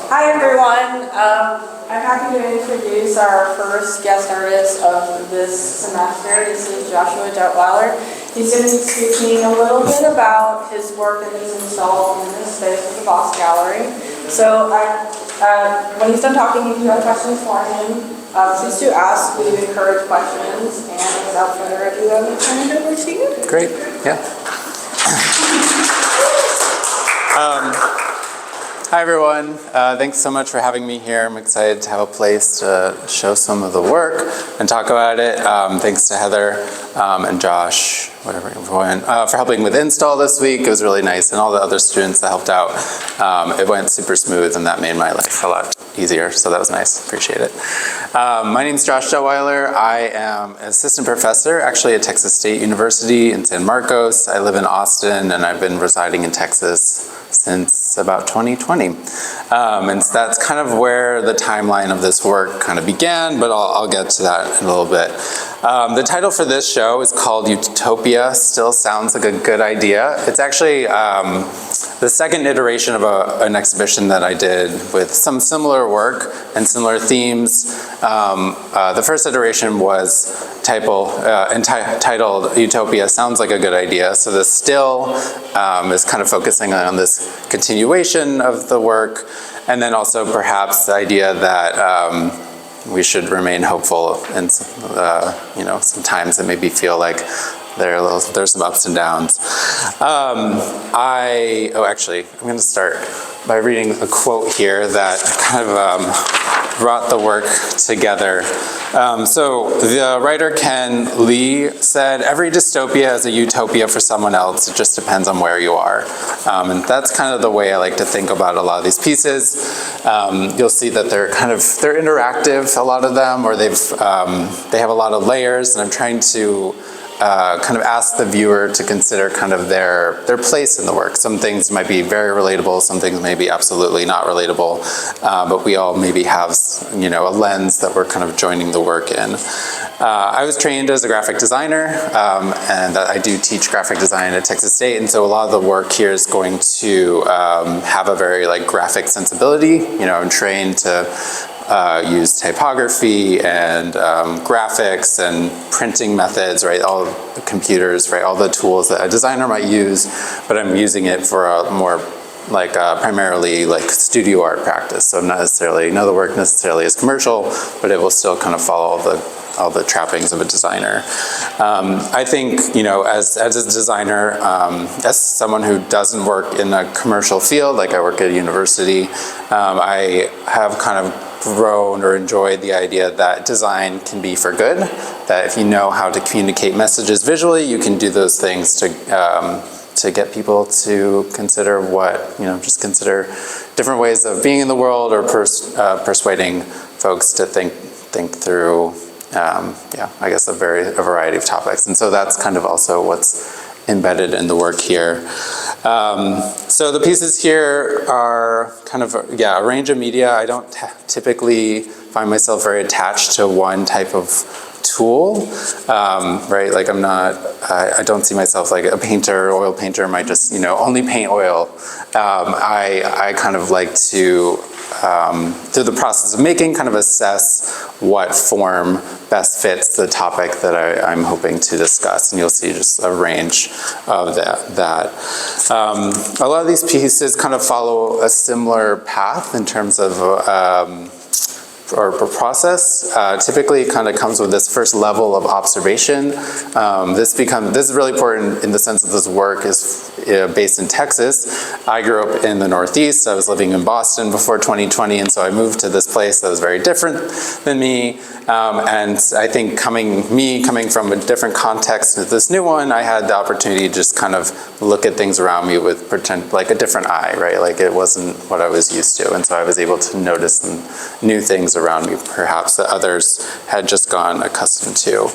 Hi everyone. I'm happy to introduce our first guest artist of this semester. This is Joshua Duttweiller. He's going to be speaking a little bit about his work that he's installed in this space with the Bosque gallery. So when he's done talking, if you have questions for him, please do ask. We encourage questions. And without further ado, I'm going to turn it over to you. Great. Yeah. Hi everyone, thanks so much for having me here. I'm excited to have a place to show some of the work and talk about it. Thanks to Heather and Josh, whatever everyone, for helping with install this week. It was really nice, and all the other students that helped out. It went super smooth, and that made my life a lot easier, so that was nice. Appreciate it. My name is Josh Duttweiller. I am an assistant professor actually at Texas State University in San Marcos. I live in Austin, and I've been residing in Texas since about 2020. And that's kind of where the timeline of this work kind of began, but I'll get to that in a little bit. The title for this show is called Utopia Still Sounds Like a Good Idea. It's actually the second iteration of an exhibition that I did with some similar work and similar themes. The first iteration was entitled Utopia Sounds Like a Good Idea. So the still is kind of focusing on this continuation of the work, and then also perhaps the idea that we should remain hopeful, and sometimes it maybe feel like there's some ups and downs. Actually, I'm going to start by reading a quote here that kind of brought the work together. So the writer Ken Lee said, "Every dystopia is a utopia for someone else. It just depends on where you are." And that's kind of the way I like to think about a lot of these pieces. You'll see that they're interactive, a lot of them, or they have a lot of layers, and I'm trying to kind of ask the viewer to consider kind of their place in the work. Some things might be very relatable, some things may be absolutely not relatable, but we all maybe have, a lens that we're kind of joining the work in. I was trained as a graphic designer, and I do teach graphic design at Texas State, and so a lot of the work here is going to have a very graphic sensibility. I'm trained to use typography and graphics and printing methods, right? All the computers, right? All the tools that a designer might use, but I'm using it for a more primarily studio art practice. So not necessarily, none of the work necessarily is commercial, but it will still kind of follow all the trappings of a designer. I think, as a designer, as someone who doesn't work in a commercial field, like I work at a university, I have kind of grown or enjoyed the idea that design can be for good, that if you know how to communicate messages visually, you can do those things to get people to consider just consider different ways of being in the world, or persuading folks to think through, I guess a variety of topics. And so that's kind of also what's embedded in the work here. So the pieces here are kind of, a range of media. I don't typically find myself very attached to one type of tool, right? I don't see myself like a painter, oil painter might just, only paint oil. I kind of like to, through the process of making, kind of assess what form best fits the topic that I'm hoping to discuss, and you'll see just a range of that. A lot of these pieces kind of follow a similar path in terms of or process. Typically it kind of comes with this first level of observation. This is really important in the sense that this work is based in Texas. I grew up in the Northeast. I was living in Boston before 2020, and so I moved to this place that was very different than me. And I think coming from a different context to this new one, I had the opportunity to just kind of look at things around me with a different eye, right? Like it wasn't what I was used to. And so I was able to notice some new things around me, perhaps, that others had just gone accustomed to.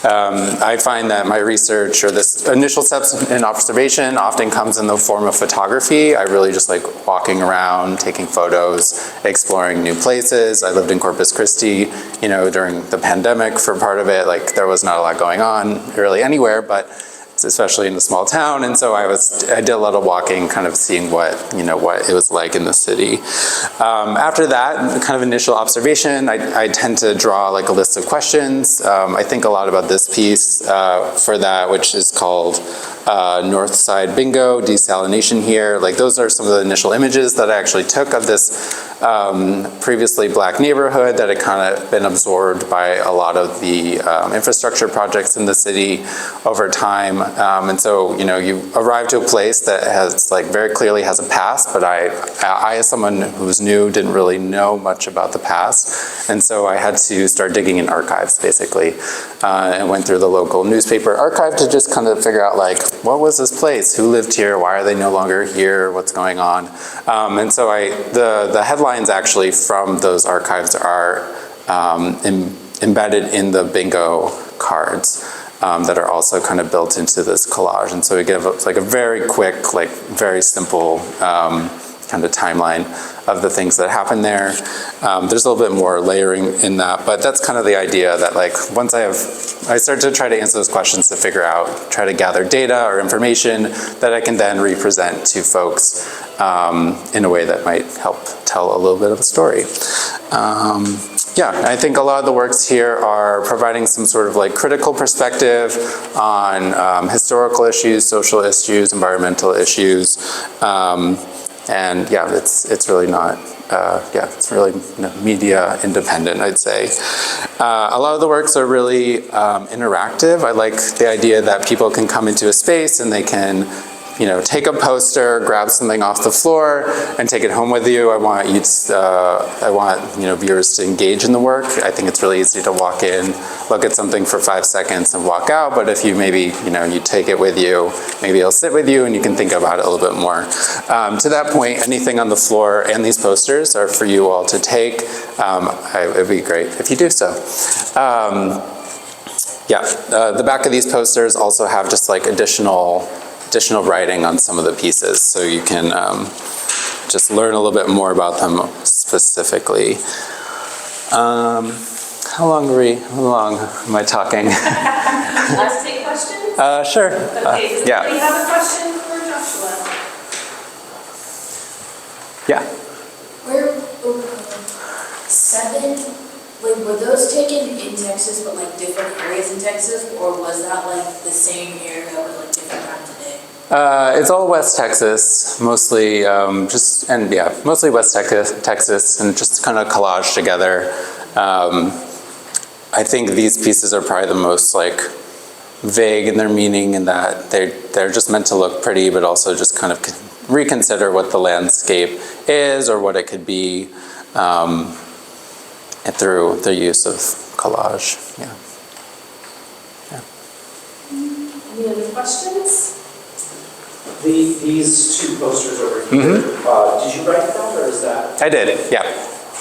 I find that my research, or this initial steps in observation, often comes in the form of photography. I really just like walking around, taking photos, exploring new places. I lived in Corpus Christi, during the pandemic for part of it. Like there was not a lot going on really anywhere, but especially in a small town, and so I did a lot of walking, kind of seeing what it was like in the city. After that, kind of initial observation, I tend to draw like a list of questions. I think a lot about this piece for that, which is called North Side Bingo, Desalination Here. Like those are some of the initial images that I actually took of this previously black neighborhood that had kind of been absorbed by a lot of the infrastructure projects in the city over time. And so, you arrive to a place that has like very clearly has a past, but I as someone who's new didn't really know much about the past. And so I had to start digging in archives basically, and went through the local newspaper archive to just kind of figure out like, what was this place? Who lived here? Why are they no longer here? What's going on? And so the headlines actually from those archives are embedded in the bingo cards that are also kind of built into this collage. And so we give like a very quick, like very simple kind of timeline of the things that happen there. There's a little bit more layering in that, but that's kind of the idea that like once I start to try to answer those questions to figure out, try to gather data or information that I can then represent to folks in a way that might help tell a little bit of a story. Yeah, I think a lot of the works here are providing some sort of like critical perspective on historical issues, social issues, environmental issues. And yeah, it's really not, it's really media independent, I'd say. A lot of the works are really interactive. I like the idea that people can come into a space and they can take a poster, grab something off the floor, and take it home with you. I want viewers to engage in the work. I think it's really easy to walk in, look at something for 5 seconds, and walk out. But if you maybe you take it with you, maybe it'll sit with you, and you can think about it a little bit more. To that point, anything on the floor and these posters are for you all to take. It'd be great if you do so. The back of these posters also have just like additional writing on some of the pieces, so you can just learn a little bit more about them specifically. How long am I talking? Let's take questions? Sure. Okay, does anybody have a question for Joshua? Yeah. Were those taken in Texas, but like different areas in Texas, or was that like the same area but like different times a day? It's all West Texas, mostly mostly West Texas, and just kind of collaged together. I think these pieces are probably the most like vague in their meaning, in that they're just meant to look pretty, but also just kind of reconsider what the landscape is or what it could be through the use of collage. Yeah. Any other questions? These two posters over here, did you write that, or is that? I did, yeah.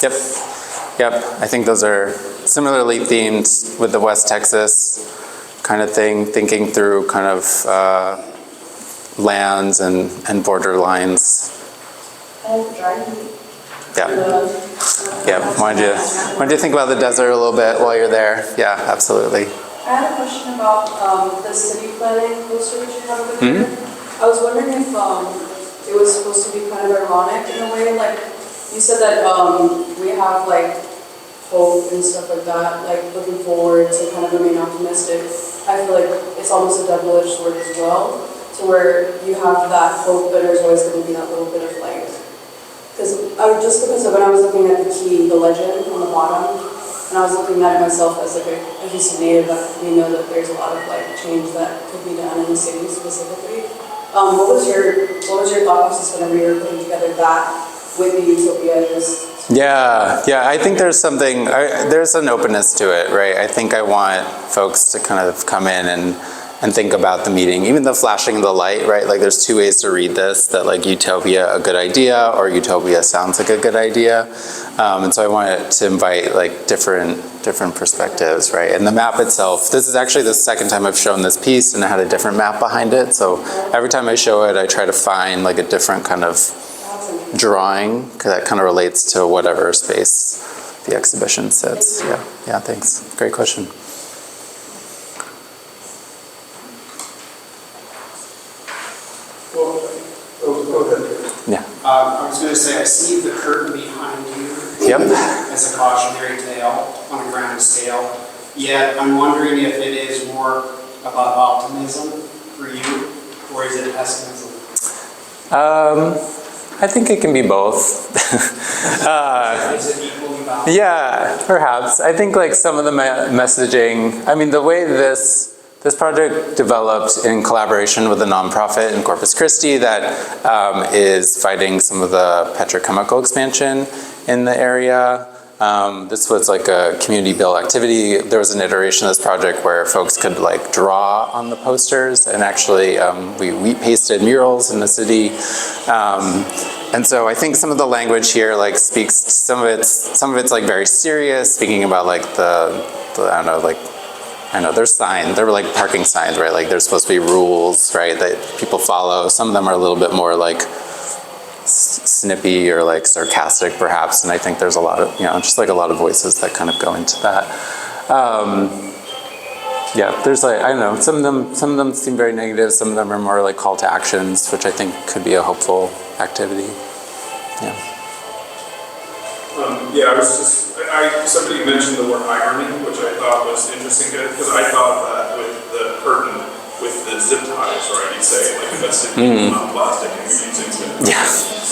Yep. I think those are similarly themed with the West Texas kind of thing, thinking through kind of lands and border lines. Yeah. Why don't you think about the desert a little bit while you're there? Yeah, absolutely. I had a question about the city planning poster that you have over there. I was wondering if it was supposed to be kind of ironic in a way, like you said that we have like hope and stuff like that, like looking forward to kind of remain optimistic. I feel like it's almost a double-edged sword as well, to where you have that hope, but there's always going to be that little bit of like, because when I was looking at the legend on the bottom, and I was looking at it myself as like a Houston native, we know that there's a lot of like change that could be done in the city specifically. What was your thought process whenever you were putting together that with the Utopia? Yeah. I think there's there's an openness to it, right? I think I want folks to kind of come in and think about the meeting, even the flashing of the light, right? Like there's two ways to read this, that like Utopia, a good idea, or Utopia sounds like a good idea. And so I wanted to invite like different perspectives, right? And the map itself, this is actually the second time I've shown this piece, and it had a different map behind it. So every time I show it, I try to find like a different kind of drawing that kind of relates to whatever space the exhibition sits. Yeah, thanks. Great question. I see the curtain behind you Yep. as a cautionary tale on a grand scale. Yet I'm wondering if it is more about optimism for you, or is it pessimism? I think it can be both. Is it equally balanced? Yeah, perhaps. I think like some of the messaging, I mean, the way this project developed in collaboration with a nonprofit in Corpus Christi that is fighting some of the petrochemical expansion in the area. This was like a community built activity. There was an iteration of this project where folks could like draw on the posters, and actually we pasted murals in the city. And so I think some of the language here like speaks, some of it's like very serious, speaking about like there's signs, there were like parking signs, right? Like there's supposed to be rules, right, that people follow. Some of them are a little bit more like snippy or like sarcastic perhaps, and I think there's a lot of, just like a lot of voices that kind of go into that. Yeah, there's like, I don't know, some of them seem very negative, some of them are more like call to actions, which I think could be a hopeful activity. Yeah. Somebody mentioned the word irony, which I thought was interesting, because I thought that with the curtain, with the zip ties, right, you'd say, like, invested in plastic and you're using zip ties, Yeah.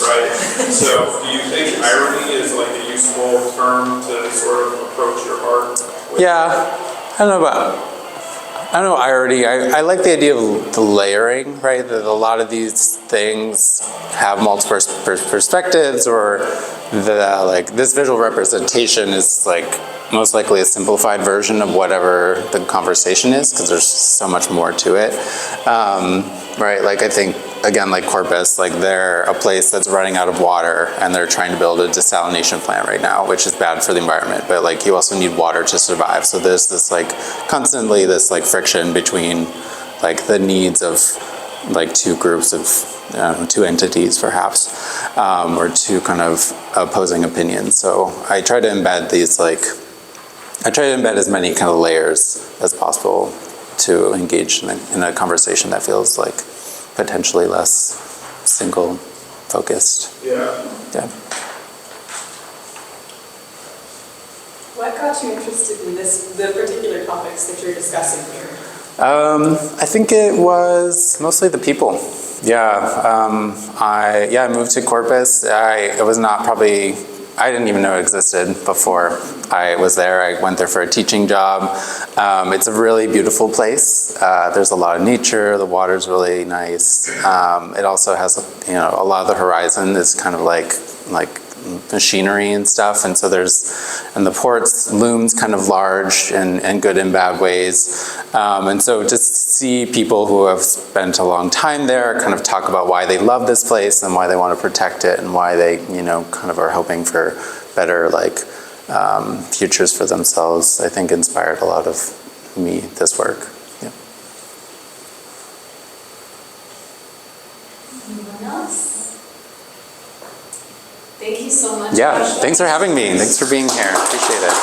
right? So, do you think irony is, like, a useful term to sort of approach your art with? Yeah, I don't know irony. I like the idea of the layering, right? That a lot of these things have multiple perspectives, or like this visual representation is like most likely a simplified version of whatever the conversation is, because there's so much more to it, right? Like I think, again, like Corpus, like they're a place that's running out of water and they're trying to build a desalination plant right now, which is bad for the environment, but like you also need water to survive. So there's this like constantly this like friction between like the needs of like two groups of, two entities perhaps, or two kind of opposing opinions. So I try to embed as many kind of layers as possible to engage in a conversation that feels like potentially less single focused. Yeah. Yeah. What got you interested in the particular topics that you're discussing here? I think it was mostly the people. I moved to Corpus. I didn't even know it existed before I was there. I went there for a teaching job. It's a really beautiful place. There's a lot of nature. The water's really nice. It also has, a lot of the horizon is kind of like machinery and stuff, and so and the port looms kind of large in good and bad ways, and so just see people who have spent a long time there kind of talk about why they love this place and why they want to protect it and why they kind of are hoping for better futures for themselves. I think inspired a lot of this work. Yeah. Anyone else? Thank you so much. Yeah, thanks for having me. Thanks for being here. Appreciate it.